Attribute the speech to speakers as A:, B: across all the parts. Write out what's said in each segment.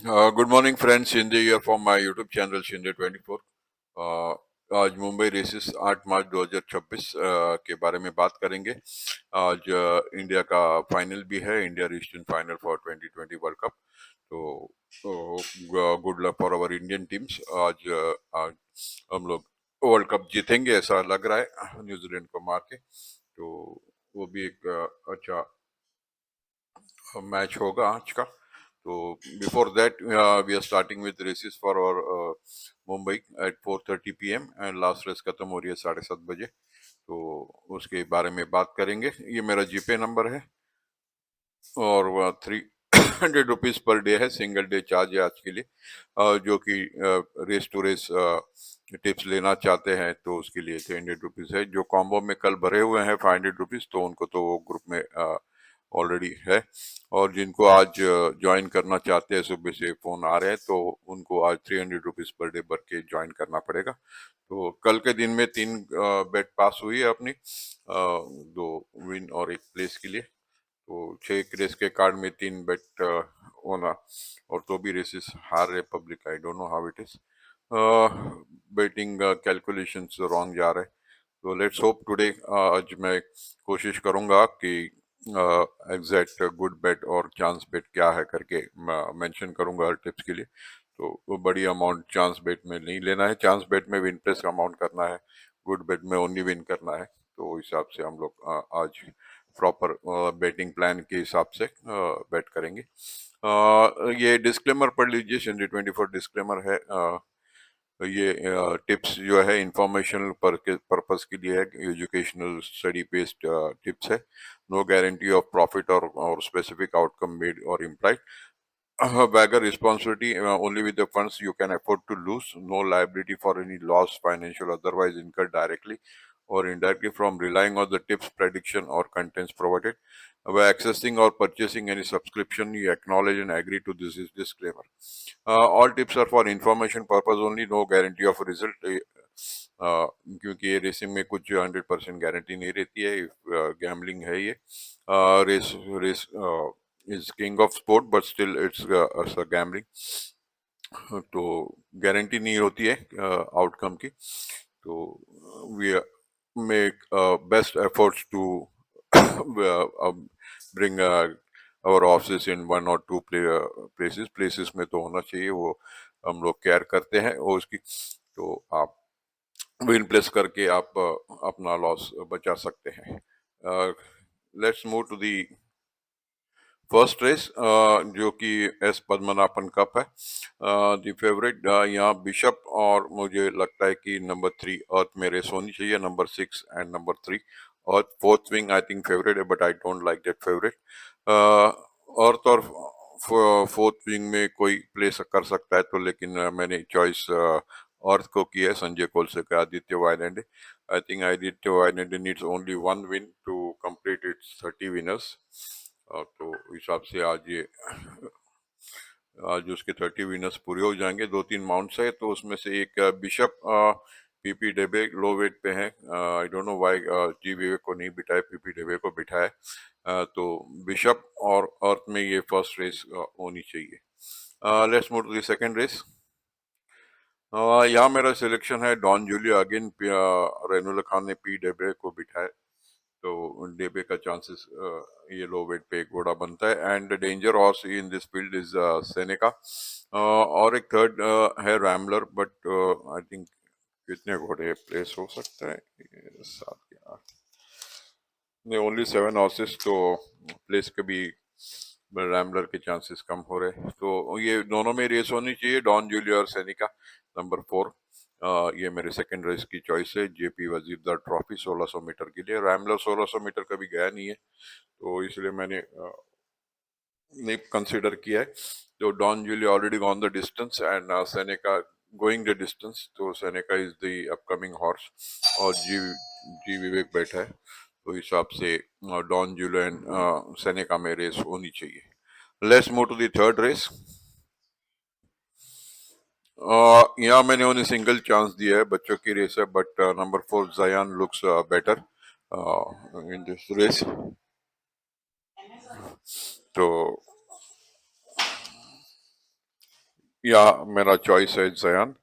A: Good morning friends, Shinde here from my YouTube channel Shinde 24। आज Mumbai racist 8 मार्च 2026 के बारे में बात करेंगे। आज इंडिया का फाइनल भी है, India reached in final for 2020 world cup. तो good luck for our Indian teams. आज हम लोग वर्ल्ड कप जीतेंगे ऐसा लग रहा है, न्यूजीलैंड को मार के। तो वो भी एक अच्छा मैच होगा आज का। तो before that we are starting with races for और Mumbai at 4:30 PM and last race खत्म हो रही है 7:30 बजे। तो उसके बारे में बात करेंगे। ये मेरा जीपे नंबर है और 300 रुपीज पर डे है, सिंगल डे चार्ज है आज के लिए। जो कि रेस टू रेस टिप्स लेना चाहते हैं तो उसके लिए 300 रुपीज है। जो कॉम्बो में कल भरे हुए हैं 500 रुपीज, तो उनको तो वो ग्रुप में ऑलरेडी है। और जिनको आज ज्वाइन करना चाहते हैं, सुबह से फोन आ रहे हैं, तो उनको आज 300 रुपीज पर डे भर के ज्वाइन करना पड़ेगा। तो कल के दिन में 3 बेट पास हुई है अपनी, 2 विन और 1 प्लेस के लिए। तो 6 रेस के कार्ड में 3 बेट होना, और तो भी रेसेस हार रहे public. I don't know how it is, betting calculations wrong जा रहे। तो लेट्स होप टुडे, आज मैं कोशिश करूंगा कि एग्जैक्ट गुड बेट और चांस बेट क्या है करके मेंशन करूंगा हर टिप्स के लिए। तो वो बड़ी अमाउंट चांस बेट में नहीं लेना है, चांस बेट में विन प्लेस का अमाउंट करना है, गुड बेट में ओनली विन करना है। तो इस हिसाब से हम लोग आज प्रॉपर बेटिंग प्लान के हिसाब से बेट करेंगे। ये डिस्क्लेमर पढ़ लीजिए, शिंदे 24 डिस्क्लेमर है। ये टिप्स जो है इंफॉर्मेशनल पर्पस के लिए है, एजुकेशनल स्टडी बेस्ड टिप्स है। नो गारंटी ऑफ प्रॉफिट और स्पेसिफिक आउटकम मेड और implied. Bagger responsibility only with the funds you can afford to lose. No liability for any loss, financial otherwise incurred directly or indirectly from relying on the tips, prediction, or contents provided. By accessing or purchasing any subscription, you acknowledge and agree to this disclaimer. All tips are for information purpose only. No guarantee of result. क्योंकि ये racing में कुछ 100% guarantee नहीं रहती है, gambling है ये। Race race is king of sport but still it's a gambling। तो गारंटी नहीं होती है आउटकम की। तो we make best efforts to bring our offices in 1 or 2 places में तो होना चाहिए, वो हम लोग केयर करते हैं। और उसकी तो आप विन प्लेस करके आप अपना लॉस बचा सकते हैं। Let's move to the first race, जो कि एस पद्मनाभन कप है। दी फेवरेट यहाँ बिशप, और मुझे लगता है कि नंबर 3 अर्थ में रेस होनी चाहिए, number 6 and number 3 Earth. Fourth Wing I think favourite है, but I don't like that favourite. Earth और फोर्थ विंग में कोई प्ले कर सकता है तो, लेकिन मैंने चॉइस अर्थ को की है, संजय कोलसे का Aditya Vayanede. I think Aditya Vayanede needs only 1 win to complete its 30 winners. तो हिसाब से आज उसके 30 विनर्स पूरे हो जाएंगे। 2-3 माउंट्स है, तो उसमें से एक बिशप, पीपी डेबे लो वेट पे है। आई डोंट नो व्हाई जी विवेक को नहीं बिठाए, पीपी डेबे को बिठाए। तो बिशप और अर्थ में ये फर्स्ट रेस होनी चाहिए। Let's move to the second race. यहाँ मेरा सिलेक्शन है डॉन जूलिया अगेन। रेनुला खान ने पी डेबे को बिठाया, तो डेबे का चांसेस ये लो वेट पे घोड़ा बनता है। And danger horse in this field is Seneca. और एक थर्ड है रैमलर, बट आई थिंक कितने घोड़े प्लेस हो सकता है, 7 या 8, नहीं ओनली 7 हॉर्सेस, तो प्लेस कभी रैमलर के चांसेस कम हो रहे हैं। तो ये दोनों में रेस होनी चाहिए, डॉन जूलिया और सैनिका, नंबर 4। ये मेरे सेकंड रेस की चॉइस है, जेपी वजीरदार ट्रॉफी 1600 मीटर के लिए। रैमलर 1600 मीटर कभी गया नहीं है, तो इसलिए मैंने नहीं कंसिडर किया है। तो Don Julia already gone the distance and Seneca going the distance, तो Seneca is the upcoming horse. और जी विवेक बैठा है, तो हिसाब से डॉन जूलिया एंड सेनेका में रेस होनी चाहिए। Let's move to the third race. यहाँ मैंने उन्हें सिंगल चांस दिया है, बच्चों की रेस है, but number 4 Jayan looks better in this race. तो या मेरा चॉइस है Jayan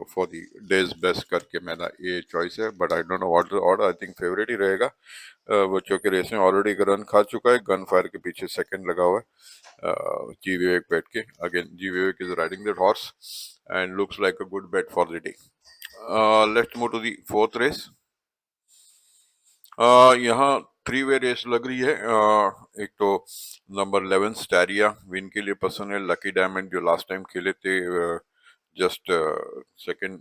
A: for the days best करके मेरा ये चॉइस है, but I don't know what the order. I think favourite ही रहेगा। बच्चों के रेस में ऑलरेडी रन खा चुका है, गन फायर के पीछे सेकंड लगा हुआ है जी विवेक बैठ के। Again G Vivek is riding that horse and looks like a good bet for the day. Let's move to the fourth race. यहाँ थ्री वे रेस लग रही है। एक तो नंबर 11 स्टैरिया विन के लिए पसंद है। लकी डायमंड जो लास्ट टाइम खेले थे जस्ट सेकंड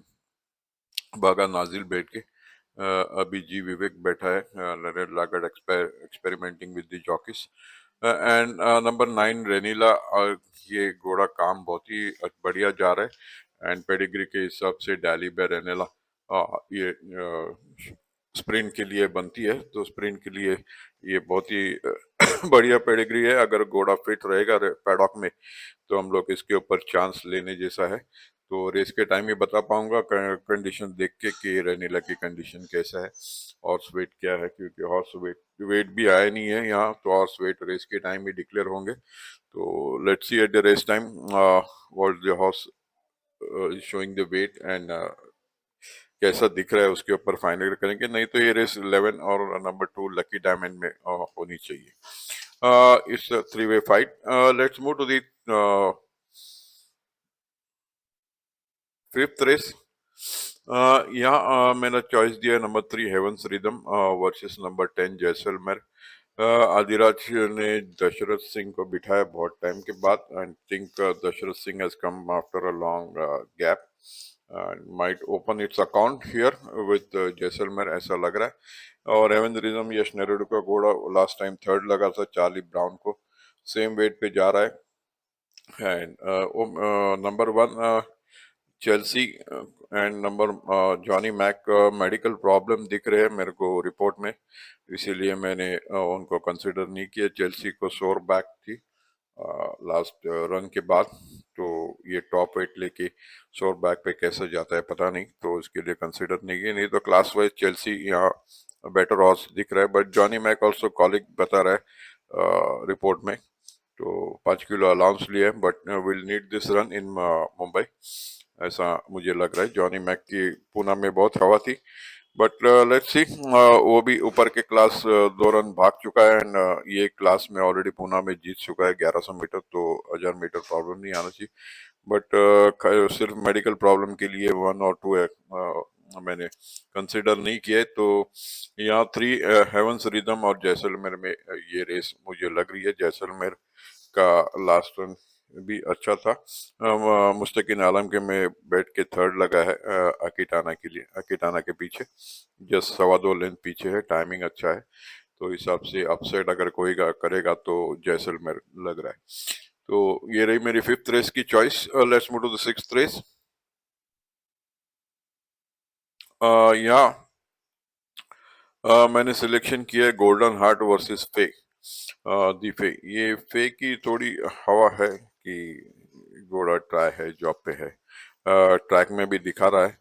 A: भागा नाजिल बैठ के। अभी जी विवेक बैठा है लागड experimenting with the jockeys. And number 9 रेनीला। ये घोड़ा काम बहुत ही बढ़िया जा रहा है एंड पेडिग्री के हिसाब से डैली बे रेनेला ये स्प्रिंट के लिए बनती है, तो स्प्रिंट के लिए ये बहुत ही बढ़िया पेडिग्री है। अगर घोड़ा फिट रहेगा पैडॉक में तो हम लोग इसके ऊपर चांस लेने जैसा है। तो रेस के टाइम ही बता पाऊंगा कंडीशन देख के कि रेनीला की कंडीशन कैसा है, हॉर्स वेट क्या है, क्योंकि हॉर्स वेट वेट भी आया नहीं है यहाँ, तो हॉर्स वेट रेस के टाइम ही डिक्लेयर होंगे। तो let's see at the race time what the horse showing the weight and कैसा दिख रहा है उसके ऊपर फाइनल करेंगे। नहीं तो ये रेस 11 और नंबर 2 लकी डायमंड में होनी चाहिए। It's three way fight. Let's move to the fifth race. यहाँ मैंने चॉइस दिया number 3 Heavens Rhythm versus number 10 Jaisalmer. Adiraj ने दशरथ सिंह को बिठाया बहुत टाइम के बाद। I think Dasharath Singh has come after a long gap, might open its account here with Jaisalmer ऐसा लग रहा है। और हेवंस रिदम यश नेरुड का घोड़ा लास्ट टाइम थर्ड लगा था चार्ली ब्राउन को, सेम वेट पे जा रहा है। And number 1 Chelsea and number Johnny Mac medical problem दिख रहे हैं मेरे को रिपोर्ट में, इसीलिए मैंने उनको कंसिडर नहीं किया। चेल्सी को सोर बैक थी लास्ट रन के बाद, तो ये टॉप वेट लेके सोर बैक पे कैसे जाता है पता नहीं, तो इसके लिए कंसिडर नहीं किया। नहीं तो क्लास वाइज चेल्सी यहाँ बेटर हॉर्स दिख रहा है, but Johnny Mac also colic बता रहा है रिपोर्ट में। तो 5 किलो अलाउंस लिया है, but will need this run in Mumbai ऐसा मुझे लग रहा है। जॉनी मैक की पूना में बहुत हवा थी, बट लेट्स सी। वो भी ऊपर के क्लास 2 रन भाग चुका है एंड ये क्लास में ऑलरेडी पूना में जीत चुका है 1100 मीटर, तो 1000 मीटर प्रॉब्लम नहीं आना चाहिए। बट सिर्फ मेडिकल प्रॉब्लम के लिए 1 और 2 है मैंने कंसिडर नहीं किया है। तो यहाँ 3 हेवंस रिदम और जैसलमेर में ये रेस मुझे लग रही है। जैसलमेर का लास्ट रन भी अच्छा था। मुस्तकिन आलम के में बैठ के थर्ड लगा है अकीटाना के लिए, अकीटाना के पीछे जस्ट 2.25 लेंथ पीछे है, टाइमिंग अच्छा है। तो हिसाब से अपसेट अगर कोई करेगा तो जैसलमेर लग रहा है। तो ये रही मेरी फिफ्थ रेस की choice. Let's move to the sixth race. यहाँ मैंने सिलेक्शन किया है गोल्डन हार्ट वर्सेस फे। दी फे, ये फे की थोड़ी हवा है कि घोड़ा ट्राई है, जॉब पे है, ट्रैक में भी दिखा रहा है।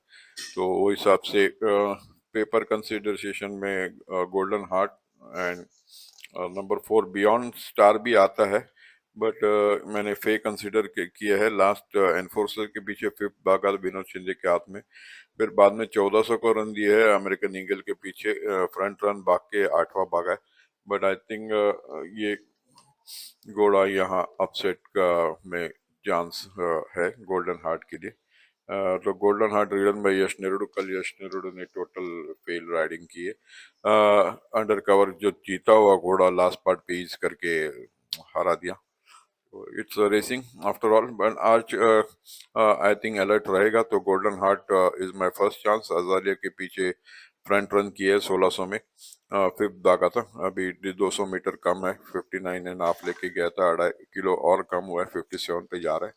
A: तो वो हिसाब से पेपर कंसिडरेशन में golden heart and number 4 beyond star भी आता है, बट मैंने फे कंसिडर किया है। लास्ट एनफोर्सर के पीछे फिफ्थ भागा विनोद शिंदे के हाथ में, फिर बाद में 1400 को रन दिए है अमेरिकन ईगल के पीछे, फ्रंट रन भाग के 8वां भागा है। बट आई थिंक ये घोड़ा यहाँ अपसेट का में चांस है गोल्डन हार्ट के लिए। तो गोल्डन हार्ट रीडन बाय यश नेरुडू। कल यश नेरुडू ने टोटल फेल राइडिंग की है। अंडर कवर जो जीता हुआ घोड़ा लास्ट पार्ट पे ईज करके हरा दिया। It's racing after all, but आज आई थिंक अलर्ट रहेगा। तो Golden Heart is my first chance. Azalea के पीछे फ्रंट रन किया है 1600 में, फिफ्थ दागा था। अभी 200 मीटर कम है, 59.5 लेके गया था, 2.5 किलो और कम हुआ है, 57 पे जा रहा है।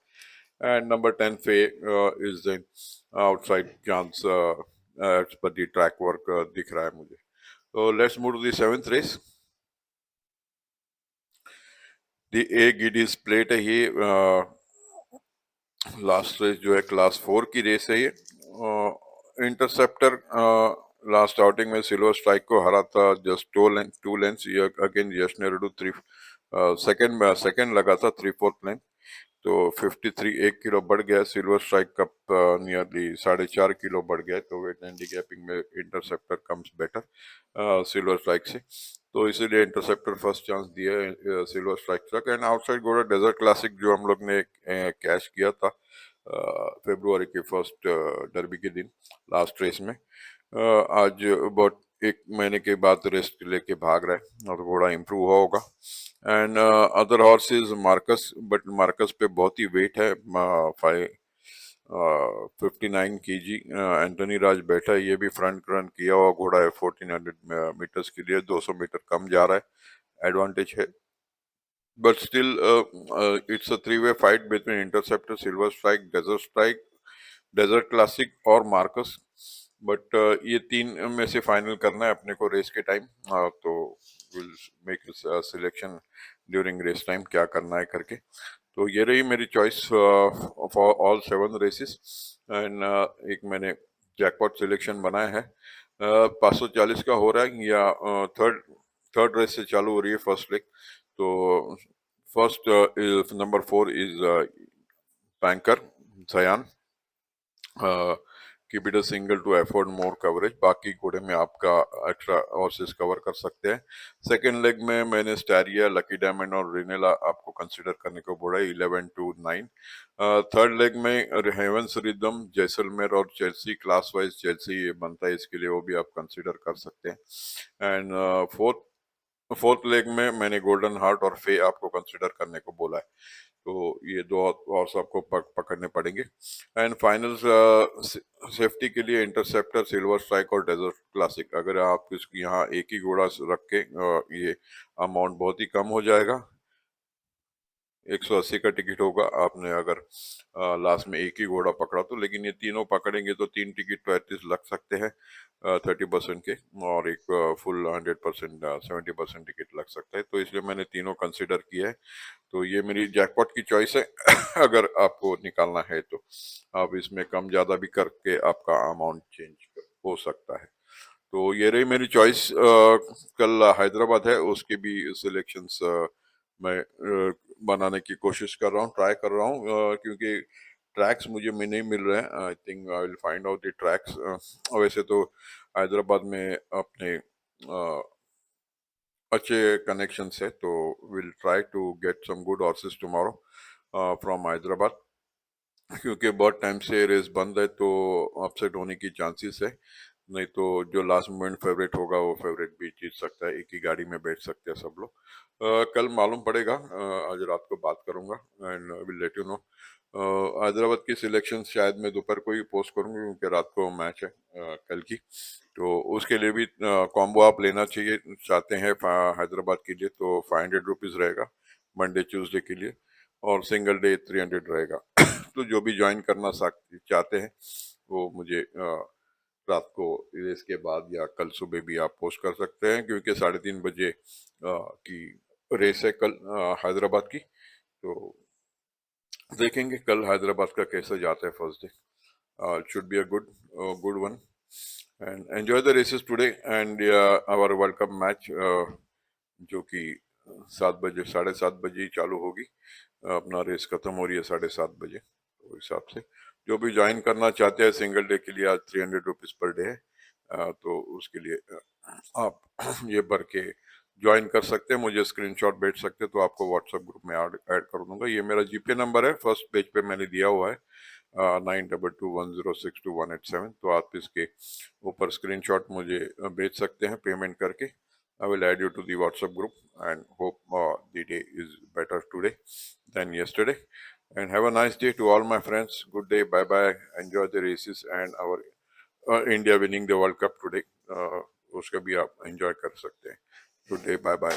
A: And number 10 Fay is the outside chance as per the track work दिख रहा है मुझे। तो let's move to the seventh race. The A giddies plate है ये। लास्ट रेस जो है क्लास 4 की रेस है ये। इंटरसेप्टर लास्ट आउटिंग में सिल्वर स्ट्राइक को हरा था जस्ट 2 लेंथ। अगेन यश नेरुडू 3 सेकंड लगा था 3/4 लेंथ। तो 53 1 किलो बढ़ गया। Silver strike cup nearly 4.5 kilo बढ़ गया, तो वेट हैंडीकैपिंग में interceptor comes better silver strike से, तो इसीलिए इंटरसेप्टर फर्स्ट चांस दिया है सिल्वर स्ट्राइक तक। एंड आउटसाइड घोड़ा डेजर्ट क्लासिक जो हम लोग ने कैश किया था फरवरी के फर्स्ट डर्बी के दिन लास्ट रेस में, आज बहुत 1 महीने के बाद रेस्ट लेके भाग रहा है और घोड़ा इम्प्रूव हुआ होगा। And other horse is Marcus, but Marcus पे बहुत ही वेट है, 59 kg। एंटनी राज बैठा है, ये भी फ्रंट रन किया हुआ घोड़ा है 1400 मीटर्स के लिए, 200 मीटर कम जा रहा है, एडवांटेज है। But still it's a 3-way fight between Interceptor, Silver Strike, Desert Classic और मार्कस। बट ये 3 में से फाइनल करना है अपने को रेस के टाइम, तो will make selection during race time क्या करना है करके। तो ये रही मेरी choice for all 7 races. And एक मैंने जैकपॉट सिलेक्शन बनाया है, 540 का हो रहा है, या थर्ड रेस से चालू हो रही है फर्स्ट लेग। तो first number 4 is banker Sayan, keep it a single to afford more coverage, बाकी घोड़े में आपका एक्स्ट्रा हॉर्सेस कवर कर सकते हैं। सेकेंड लेग में मैंने स्टैरिया, लकी डायमंड और रिनेला आपको कंसिडर करने को बोला 11 to 9। थर्ड लेग में हेवंस रिदम, जैसलमेर और चेल्सी, क्लास वाइज चेल्सी बनता है इसके लिए, वो भी आप कंसिडर कर सकते हैं। एंड फोर्थ लेग में मैंने गोल्डन हार्ट और फे आपको कंसिडर करने को बोला है, तो ये 2 और सबको पकड़ने पड़ेंगे। एंड फाइनल सेफ्टी के लिए इंटरसेप्टर, सिल्वर स्ट्राइक और डेजर्ट क्लासिक। अगर आप इसकी यहाँ एक ही घोड़ा रख के ये अमाउंट बहुत ही कम हो जाएगा, 180 का टिकट होगा आपने अगर लास्ट में एक ही घोड़ा पकड़ा तो, लेकिन ये तीनों पकड़ेंगे तो 3 टिकट तो एटलीस्ट लग सकते हैं 30% के, और एक फुल 100% 70% टिकट लग सकता है, तो इसलिए मैंने तीनों कंसिडर किया है। तो ये मेरी जैकपॉट की चॉइस है अगर आपको निकालना है तो आप इसमें कम ज्यादा भी करके आपका अमाउंट चेंज हो सकता है। तो ये रही मेरी चॉइस। कल हैदराबाद है, उसके भी सिलेक्शंस मैं बनाने की कोशिश कर रहा हूँ, ट्राई कर रहा हूँ, क्योंकि ट्रैक्स मुझे में नहीं मिल रहे हैं। I think I will find out the tracks. वैसे तो हैदराबाद में अपने अच्छे कनेक्शन है, तो will try to get some good horses tomorrow from Hyderabad, क्योंकि बहुत टाइम से रेस बंद है तो अपसेट होने की चांसेस है। नहीं तो जो लास्ट मोमेंट फेवरेट होगा वो फेवरेट भी जीत सकता है, एक ही गाड़ी में बैठ सकते हैं सब लोग। कल मालूम पड़ेगा, आज रात को बात करूंगा and will let you know. Hyderabad की सिलेक्शन शायद मैं दोपहर को ही पोस्ट करूंगा, क्योंकि रात को मैच है कल की, तो उसके लिए भी कॉम्बो आप लेना चाहिए चाहते हैं हैदराबाद के लिए, तो 500 रुपीज़ रहेगा मंडे ट्यूसडे के लिए, और सिंगल डे 300 रहेगा। तो जो भी ज्वाइन करना चाहते हैं वो मुझे रात को रेस के बाद या कल सुबह भी आप पोस्ट कर सकते हैं, क्योंकि 3:30 बजे की रेस है कल हैदराबाद की, तो देखेंगे कल हैदराबाद का कैसे जाता है first day. Should be a good one, and enjoy the races today and our world cup match, जो कि 7 बजे 7:30 बजे ही चालू होगी। अपना रेस खत्म हो रही है 7:30 बजे, तो हिसाब से जो भी ज्वाइन करना चाहते हैं सिंगल डे के लिए, आज 300 रुपीज़ पर डे है, तो उसके लिए आप ये भर के ज्वाइन कर सकते हैं, मुझे स्क्रीनशॉट भेज सकते हैं, तो आपको व्हाट्सएप ग्रुप में ऐड कर दूंगा। ये मेरा जीपे नंबर है, फर्स्ट पेज पे मैंने दिया हुआ है 9221062187, तो आप इसके ऊपर स्क्रीनशॉट मुझे भेज सकते हैं पेमेंट करके। I will add you to the WhatsApp group and hope the day is better today than yesterday. And have a nice day to all my friends. Good day. Bye bye. Enjoy the races and our India winning the World Cup today. उसका भी आप enjoy कर सकते हैं. Good day. Bye bye.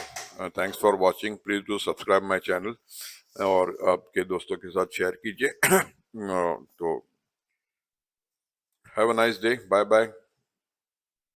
A: Thanks for watching. Please do subscribe my channel और आपके दोस्तों के साथ शेयर कीजिए. तो have a nice day. Bye bye.